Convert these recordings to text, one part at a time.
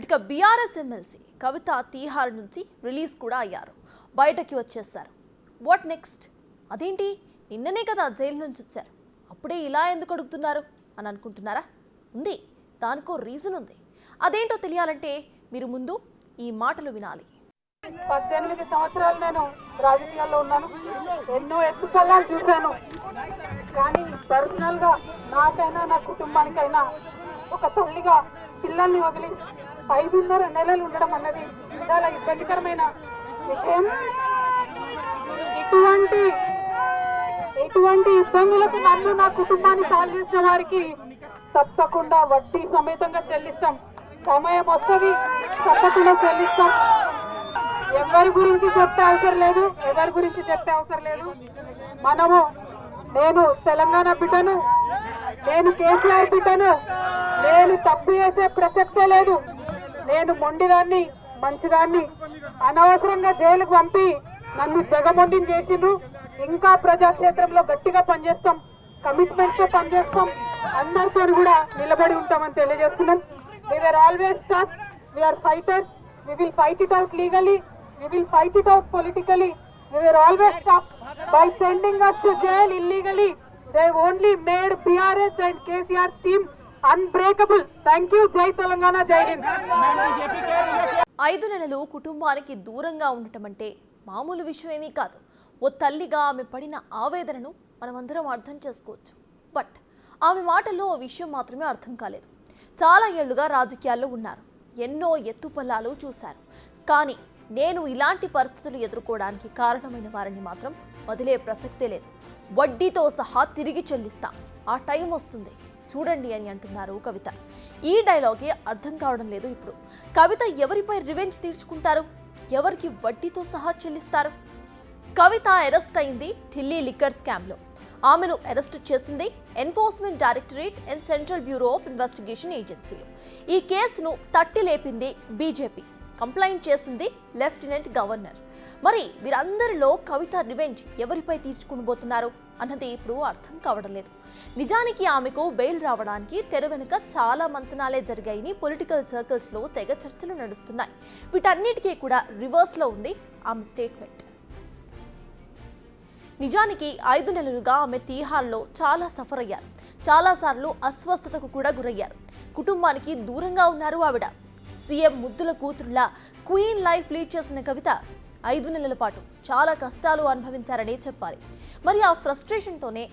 ఇక BRS MLC కవిత తీహార్ నుంచి release కూడా అయ్యారు. బయటకి వచ్చేసారు. What next? అదేంటి నిన్ననే కదా జైలు నుంచి వచ్చారు, అప్పుడే ఇలా ఎందుకు అడుగుతున్నారు అని అనుకుంటున్నారా? ఉంది, దానికో రీజన్ ఉంది. అదేంటో తెలియాలంటే మీరు ముందు ఈ మాటలు వినాలి. 18 సంవత్సరాలు నేను రాజకీయాల్లో ఉన్నాను. ఎన్నో ఎత్తుపల్లాలు చూశాను. కానీ పర్సనల్గా నాకైనా నా కుటుంబానికైనా ఒక తల్లిగా పిల్లల్ని వదిలి 5.5 నెలలు ఉండడం అన్నది చాలా ఇబ్బందికరమైన విషయం. ఇటువంటి ఇబ్బందులకు నన్ను నా కుటుంబాన్ని కాల్ చేసిన వారికి తప్పకుండా వడ్డీ సమేతంగా చెల్లిస్తాం. సమయం వస్తుంది, తప్పకుండా చెల్లిస్తాం. ఎవరి గురించి చెప్పే అవసరం లేదు. నేను తెలంగాణ బిడ్డను, నేను కేసీఆర్ బిడ్డను, నేను తప్పు చేసే ప్రసక్తే లేదు. నేను మొండిదాన్ని, మంచిదాన్ని. అనవసరంగా జైలుకు పంపి నన్ను జగమొండిని చేసిండ్రు. ఇంకా ప్రజాక్షేత్రంలో గట్టిగా పనిచేస్తాం, కమిట్మెంట్తో పనిచేస్తాం, అందరితో కూడా నిలబడి ఉంటామని తెలియజేస్తున్నాం. We were always tough. We are fighters. We will fight it out legally. We will fight it out politically. We were always tough. By sending us to jail illegally, they only made BRS and KCR's team unbreakable. Thank you. Jai Telangana, Jai Hind. 5 నెలలు కుటుంబానికి దూరంగా ఉండటం అంటే మామూలు విషయం ఏమీ కాదు. ఓ తల్లిగా ఆమె పడిన ఆవేదనను మనమందరం అర్థం చేసుకోవచ్చు. బట్ ఆమె మాటల్లో ఓ విషయం మాత్రమే అర్థం కాలేదు. చాలా ఏళ్లుగా రాజకీయాల్లో ఉన్నారు, ఎన్నో ఎత్తుపల్లాలు చూశారు. కానీ నేను ఇలాంటి పరిస్థితులు ఎదుర్కోవడానికి కారణమైన వారిని మాత్రం వదిలే ప్రసక్తే లేదు. వడ్డీతో సహా తిరిగి చెల్లిస్తా, ఆ టైం వస్తుంది చూడండి అని అంటున్నారు కవిత. ఈ డైలాగే అర్థం కావడం లేదు. ఇప్పుడు కవిత ఎవరిపై రివెంజ్ తీర్చుకుంటారు? ఎవరికి వడ్డీతో సహా చెల్లిస్తారు? కవిత అరెస్ట్ అయింది ఢిల్లీ లిక్కర్ స్కామ్లో. ఆమెను అరెస్ట్ చేసింది enforcement directorate and central bureau of investigation ఏజెన్సీలు. ఈ కేసును తట్టి లేపింది బీజేపీ, కంప్లైంట్ చేసింది లెఫ్టినెంట్ గవర్నర్. మరి వీరందరిలో కవిత రివెంజ్ ఎవరిపై తీర్చుకునిపోతున్నారు అన్నది ఇప్పుడు అర్థం కావడం లేదు. నిజానికి ఆమెకు బెయిల్ రావడానికి తెర వెనుక చాలా మంతనాలే జరిగాయని పొలిటికల్ సర్కిల్స్లో తెగ చర్చలు నడుస్తున్నాయి. వీటన్నిటికీ కూడా రివర్స్లో ఉంది ఆమె స్టేట్మెంట్. నిజానికి 5 నెలలుగా ఆమె తీహార్లో చాలా సఫర్ అయ్యారు. చాలాసార్లు అస్వస్థతకు కూడా గురయ్యారు. కుటుంబానికి దూరంగా ఉన్నారు ఆవిడ. సీఎం ముద్దుల కూతురులా క్వీన్ లైఫ్ లీడ్ చేసిన కవిత 5 నెలల పాటు చాలా కష్టాలు అనుభవించారనే చెప్పాలి. మరి ఆ ఫ్రస్ట్రేషన్తోనే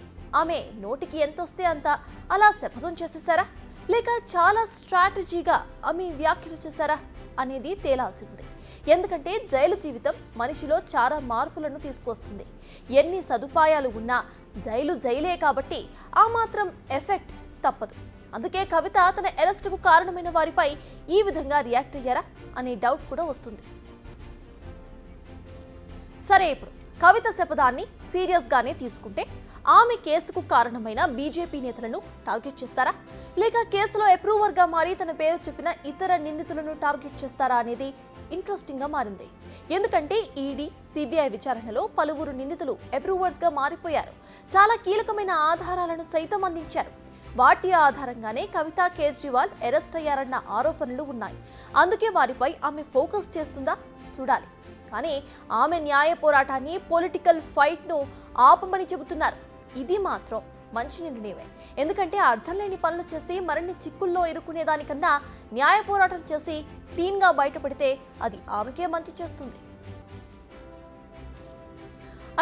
ఆమె నోటికి ఎంత వస్తే అంత అలా శపథం చేసేసారా, లేక చాలా స్ట్రాటజీగా ఆమె వ్యాఖ్యలు చేశారా అనేది తేలాల్సి ఉంది. ఎందుకంటే జైలు జీవితం మనిషిలో చాలా మార్పులను తీసుకొస్తుంది. ఎన్ని సదుపాయాలు ఉన్నా జైలే కాబట్టి ఆ మాత్రం ఎఫెక్ట్ తప్పదు. అందుకే కవిత తన అరెస్టుకు కారణమైన వారిపై ఈ విధంగా రియాక్ట్ అయ్యారా అనే డౌట్ కూడా వస్తుంది. సరే, ఇప్పుడు కవిత శపథాన్ని సీరియస్గానే తీసుకుంటే ఆమె కేసుకు కారణమైన బీజేపీ నేతలను టార్గెట్ చేస్తారా, లేక కేసులో అప్రూవర్గా మారి తన పేరు చెప్పిన ఇతర నిందితులను టార్గెట్ చేస్తారా అనేది ఇంట్రెస్టింగ్గా మారింది. ఎందుకంటే ఈడీ, సిబిఐ విచారణలో పలువురు నిందితులు అప్రూవర్స్గా మారిపోయారు. చాలా కీలకమైన ఆధారాలను సైతం అందించారు. వాటి ఆధారంగానే కవిత, కేజ్రీవాల్ అరెస్ట్ అయ్యారన్న ఆరోపణలు ఉన్నాయి. అందుకే వారిపై ఆమె ఫోకస్ చేస్తుందా చూడాలి. కానీ ఆమె న్యాయ పోరాటాన్ని, పొలిటికల్ ఫైట్ను ఆపమని చెబుతున్నారు. ఇది మాత్రం మంచి నిర్ణయమే. ఎందుకంటే అర్థం లేని పనులు చేసి మరిన్ని చిక్కుల్లో ఇరుక్కునేదానికన్నా న్యాయ పోరాటం చేసి క్లీన్గా బయటపడితే అది ఆమెకే మంచి చేస్తుంది.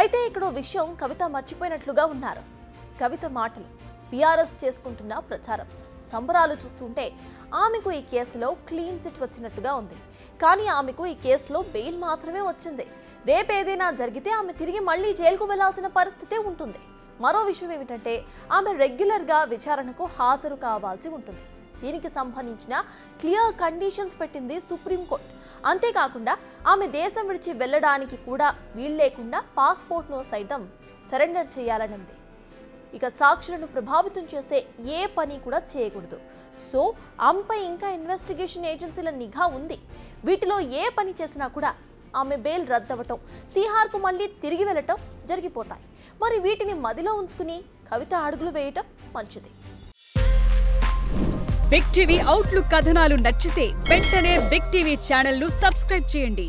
అయితే ఇక్కడ విషయం కవిత మర్చిపోయినట్లుగా ఉన్నారు. కవిత మాటలు, బీఆర్ఎస్ చేసుకుంటున్న ప్రచారం, సంబరాలు చూస్తుంటే ఆమెకు ఈ కేసులో క్లీన్ చిట్ వచ్చినట్టుగా ఉంది. కానీ ఆమెకు ఈ కేసులో బెయిల్ మాత్రమే వచ్చింది. రేపేదైనా జరిగితే ఆమె తిరిగి మళ్ళీ జైలుకు వెళ్లాల్సిన పరిస్థితే ఉంటుంది. మరో విషయం ఏమిటంటే ఆమె రెగ్యులర్గా విచారణకు హాజరు కావాల్సి ఉంటుంది. దీనికి సంబంధించిన క్లియర్ కండిషన్స్ పెట్టింది సుప్రీంకోర్టు. అంతేకాకుండా ఆమె దేశం విడిచి వెళ్ళడానికి కూడా వీల్లేకుండా పాస్పోర్ట్ను సైతం సరెండర్ చేయాలనుంది. ఇక సాక్షులను ప్రభావితం చేసే ఏ పని కూడా చేయకూడదు. సో ఆమెపై ఇంకా ఇన్వెస్టిగేషన్ ఏజెన్సీల నిఘా ఉంది. వీటిలో ఏ పని చేసినా కూడా ఆమె బెయిల్ రద్దవటం, తీహార్కు మళ్ళీ తిరిగి వెళ్ళటం జరిగిపోతాయి. మరి వీటిని మదిలో ఉంచుకుని కవిత అడుగులు వేయటం మంచిది. బిగ్ టీవీ అవుట్లుక్ కథనాలు నచ్చితే వెంటనే బిగ్ టీవీ ఛానల్ ను సబ్స్క్రైబ్ చేయండి.